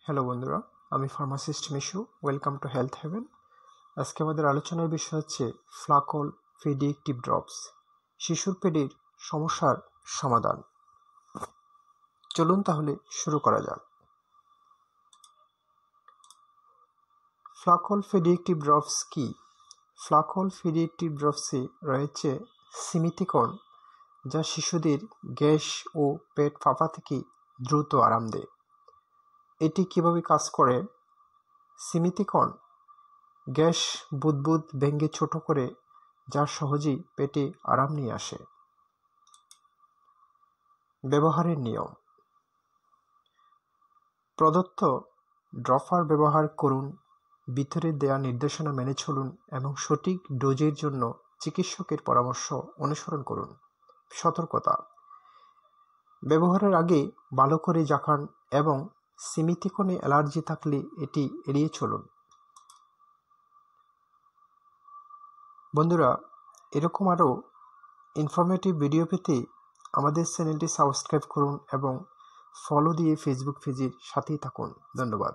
Hello বন্ধুরা, আমি pharmacist Mishu. Welcome to health heaven. আজকে আমাদের আলোচনার বিষয় হচ্ছে ফ্লাকল ফিডিএক্টিভ ড্রপস, শিশুর পেডির সমস্যার সমাধান। চলুন তাহলে শুরু করা যাক। ফ্লাকল ফিডিএক্টিভ ড্রপস কি? ফ্লাকল ফিডিএক্টিভ ড্রপসে রয়েছে সিমিথিকন, যা শিশুদের গ্যাস ও পেট ফাঁপা থেকে দ্রুত আরাম দেয়। এটি কিভাবে কাজ করে? সিমিথিকন গ্যাস বুদবুদ ভেঙে ছোট করে, যা সহজেই পেটে আরাম নিয়ে আসে। ব্যবহারের নিয়ম: প্রদত্ত ড্রপার ব্যবহার করুন, ভিতরে দেয়া নির্দেশনা মেনে চলুন এবং সঠিক ডোজের জন্য চিকিৎসকের পরামর্শ অনুসরণ করুন। সতর্কতা: ব্যবহারের আগে ভালো করে জাকান এবং সিমিথিকনে অ্যালার্জি থাকলে এটি এড়িয়ে চলুন। বন্ধুরা, এরকম আরও ইনফরমেটিভ ভিডিও পেতে আমাদের চ্যানেলটি সাবস্ক্রাইব করুন এবং ফলো দিয়ে ফেসবুক পেজের সাথেই থাকুন। ধন্যবাদ।